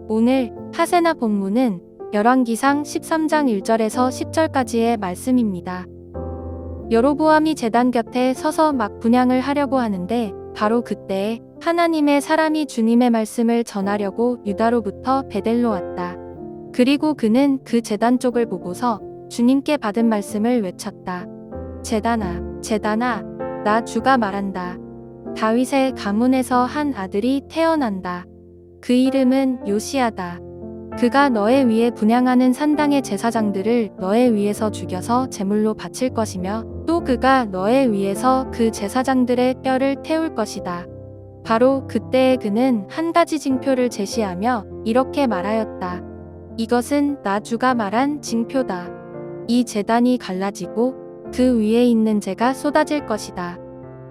오늘 하세나 본문은 열왕기상 13장 1절에서 10절까지의 말씀입니다. 여로보암이 제단 곁에 서서 막 분향을 하려고 하는데 바로 그때에 하나님의 사람이 주님의 말씀을 전하려고 유다로부터 베델로 왔다. 그리고 그는 그 제단 쪽을 보고서 주님께 받은 말씀을 외쳤다. 제단아, 제단아, 나 주가 말한다. 다윗의 가문에서 한 아들이 태어난다. 그 이름은 요시야다. 그가 너의 위에 분향하는 산당의 제사장들을 너의 위에서 죽여서 제물로 바칠 것이며 또 그가 너의 위에서 그 제사장들의 뼈를 태울 것이다. 바로 그때에 그는 한 가지 징표를 제시하며 이렇게 말하였다. 이것은 나 주가 말한 징표다. 이 제단이 갈라지고 그 위에 있는 재가 쏟아질 것이다.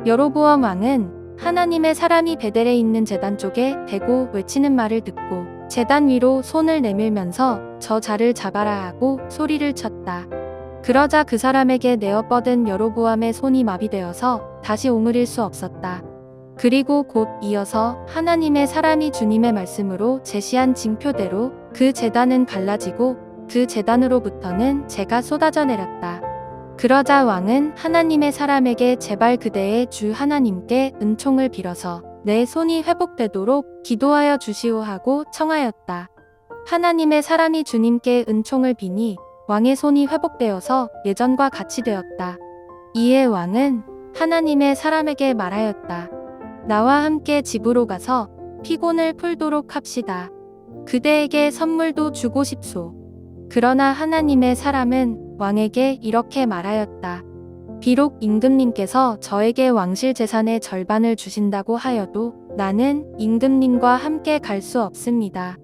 여로보암 왕은 하나님의 사람이 베델에 있는 제단 쪽에 대고 외치는 말을 듣고 제단 위로 손을 내밀면서 저 자를 잡아라 하고 소리를 쳤다. 그러자 그 사람에게 내어 뻗은 여로보암의 손이 마비되어서 다시 오므릴 수 없었다. 그리고 곧 이어서 하나님의 사람이 주님의 말씀으로 제시한 징표대로 그 제단은 갈라지고 그 제단으로부터는 재가 쏟아져 내렸다. 그러자 왕은 하나님의 사람에게 제발 그대의 주 하나님께 은총을 빌어서 내 손이 회복되도록 기도하여 주시오 하고 청하였다. 하나님의 사람이 주님께 은총을 비니 왕의 손이 회복되어서 예전과 같이 되었다. 이에 왕은 하나님의 사람에게 말하였다. 나와 함께 집으로 가서 피곤을 풀도록 합시다. 그대에게 선물도 주고 싶소. 그러나 하나님의 사람은 왕에게 이렇게 말하였다. 비록 임금님께서 저에게 왕실 재산의 절반을 주신다고 하여도 나는 임금님과 함께 갈 수 없습니다.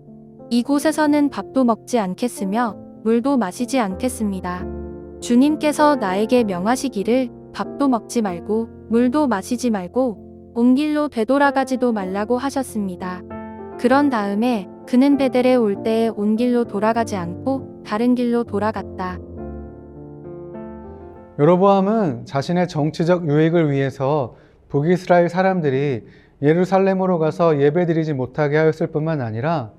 이곳에서는 밥도 먹지 않겠으며 물도 마시지 않겠습니다. 주님께서 나에게 명하시기를 밥도 먹지 말고 물도 마시지 말고 온 길로 되돌아가지도 말라고 하셨습니다. 그런 다음에 그는 베델에 올 때에 온 길로 돌아가지 않고 다른 길로 돌아갔다. 여로보암은 자신의 정치적 유익을 위해서 북이스라엘 사람들이 예루살렘으로 가서 예배드리지 못하게 하였을 뿐만 아니라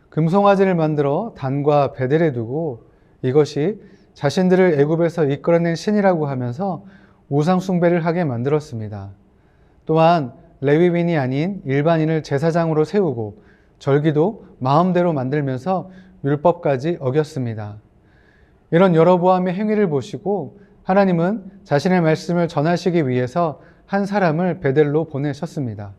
금송아지를 만들어 단과 베델에 두고 이것이 자신들을 애굽에서 이끌어낸 신이라고 하면서 우상 숭배를 하게 만들었습니다. 또한 레위인이 아닌 일반인을 제사장으로 세우고 절기도 마음대로 만들면서 율법까지 어겼습니다. 이런 여로보암의 행위를 보시고 하나님은 자신의 말씀을 전하시기 위해서 한 사람을 베델로 보내셨습니다.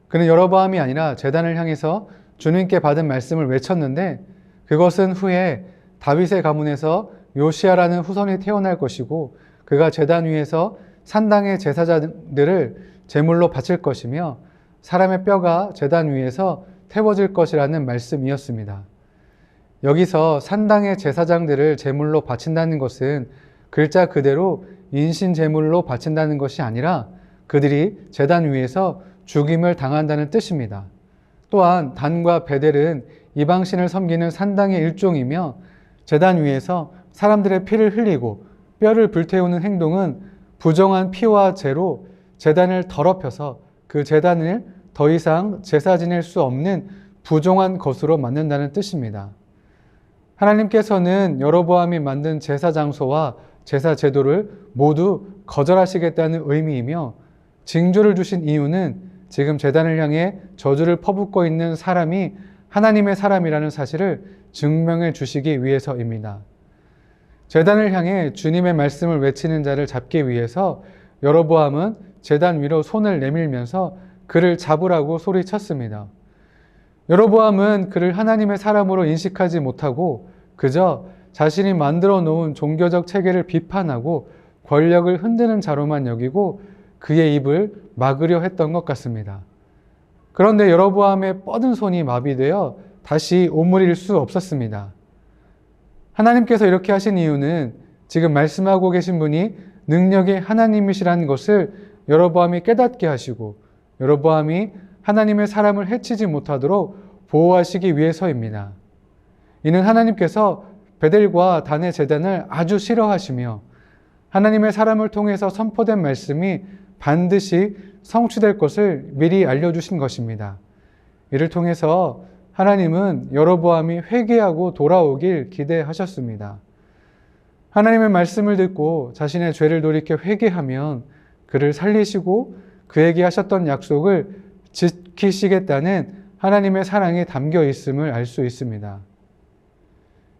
그는 여로보암이 아니라 제단을 향해서 주님께 받은 말씀을 외쳤는데 그것은 후에 다윗의 가문에서 요시야라는 후손이 태어날 것이고 그가 제단 위에서 산당의 제사장들을 제물로 바칠 것이며 사람의 뼈가 제단 위에서 태워질 것이라는 말씀이었습니다. 여기서 산당의 제사장들을 제물로 바친다는 것은 글자 그대로 인신 제물로 바친다는 것이 아니라 그들이 제단 위에서 죽임을 당한다는 뜻입니다. 또한 단과 베델은 이방신을 섬기는 산당의 일종이며 제단 위에서 사람들의 피를 흘리고 뼈를 불태우는 행동은 부정한 피와 재로 제단을 더럽혀서 그 제단을 더 이상 제사 지낼 수 없는 부정한 것으로 만든다는 뜻입니다. 하나님께서는 여로보암이 만든 제사 장소와 제사 제도를 모두 거절하시겠다는 의미이며 징조를 주신 이유는 지금 제단을 향해 저주를 퍼붓고 있는 사람이 하나님의 사람이라는 사실을 증명해 주시기 위해서입니다. 제단을 향해 주님의 말씀을 외치는 자를 잡기 위해서 여로보암은 제단 위로 손을 내밀면서 그를 잡으라고 소리쳤습니다. 여로보암은 그를 하나님의 사람으로 인식하지 못하고 그저 자신이 만들어 놓은 종교적 체계를 비판하고 권력을 흔드는 자로만 여기고 그의 입을 막으려 했던 것 같습니다. 그런데 여로보암의 뻗은 손이 마비되어 다시 오므릴 수 없었습니다. 하나님께서 이렇게 하신 이유는 지금 말씀하고 계신 분이 능력의 하나님이시라는 것을 여로보암이 깨닫게 하시고 여로보암이 하나님의 사람을 해치지 못하도록 보호하시기 위해서입니다. 이는 하나님께서 베델과 단의 제단을 아주 싫어하시며 하나님의 사람을 통해서 선포된 말씀이 반드시 성취될 것을 미리 알려주신 것입니다. 이를 통해서 하나님은 여로보암이 회개하고 돌아오길 기대하셨습니다. 하나님의 말씀을 듣고 자신의 죄를 돌이켜 회개하면 그를 살리시고 그에게 하셨던 약속을 지키시겠다는 하나님의 사랑이 담겨 있음을 알 수 있습니다.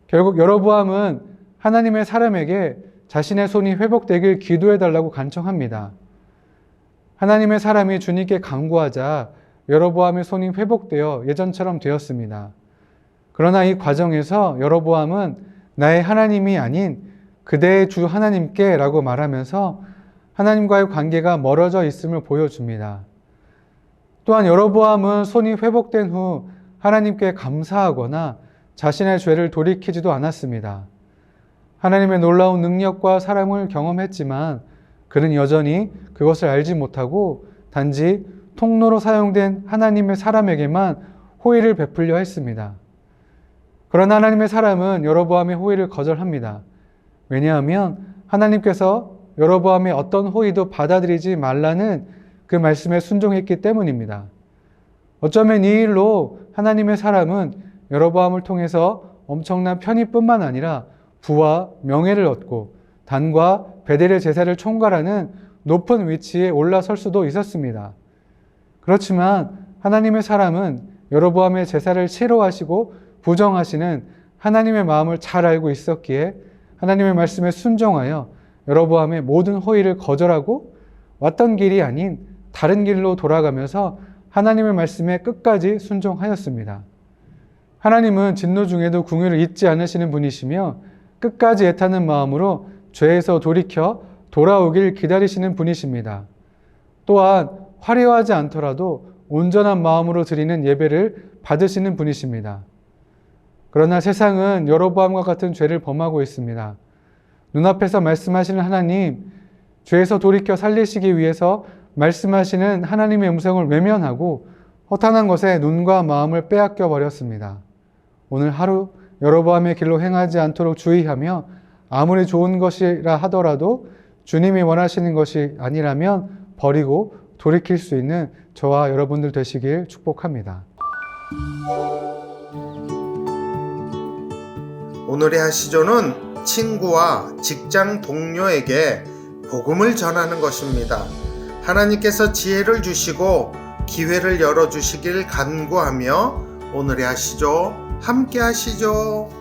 결국 여로보암은 하나님의 사람에게 자신의 손이 회복되길 기도해달라고 간청합니다. 하나님의 사람이 주님께 간구하자 여로보암의 손이 회복되어 예전처럼 되었습니다. 그러나 이 과정에서 여로보암은 나의 하나님이 아닌 그대의 주 하나님께 라고 말하면서 하나님과의 관계가 멀어져 있음을 보여줍니다. 또한 여로보암은 손이 회복된 후 하나님께 감사하거나 자신의 죄를 돌이키지도 않았습니다. 하나님의 놀라운 능력과 사랑을 경험했지만 그는 여전히 그것을 알지 못하고 단지 통로로 사용된 하나님의 사람에게만 호의를 베풀려 했습니다. 그러나 하나님의 사람은 여로보암의 호의를 거절합니다. 왜냐하면 하나님께서 여로보암의 어떤 호의도 받아들이지 말라는 그 말씀에 순종했기 때문입니다. 어쩌면 이 일로 하나님의 사람은 여로보암을 통해서 엄청난 편의뿐만 아니라 부와 명예를 얻고 단과 베델의 제사를 총괄하는 높은 위치에 올라설 수도 있었습니다. 그렇지만 하나님의 사람은 여로보암의 제사를 싫어하시고 부정하시는 하나님의 마음을 잘 알고 있었기에 하나님의 말씀에 순종하여 여로보암의 모든 호의를 거절하고 왔던 길이 아닌 다른 길로 돌아가면서 하나님의 말씀에 끝까지 순종하였습니다. 하나님은 진노 중에도 궁유를 잊지 않으시는 분이시며 끝까지 애타는 마음으로 죄에서 돌이켜 돌아오길 기다리시는 분이십니다. 또한 화려하지 않더라도 온전한 마음으로 드리는 예배를 받으시는 분이십니다. 그러나 세상은 여로보암과 같은 죄를 범하고 있습니다. 눈앞에서 말씀하시는 하나님, 죄에서 돌이켜 살리시기 위해서 말씀하시는 하나님의 음성을 외면하고 허탄한 것에 눈과 마음을 빼앗겨 버렸습니다. 오늘 하루 여로보암의 길로 행하지 않도록 주의하며 아무리 좋은 것이라 하더라도 주님이 원하시는 것이 아니라면 버리고 돌이킬 수 있는 저와 여러분들 되시길 축복합니다. 오늘의 하시조는 친구와 직장 동료에게 복음을 전하는 것입니다. 하나님께서 지혜를 주시고 기회를 열어주시길 간구하며 오늘의 하시조 함께 하시죠.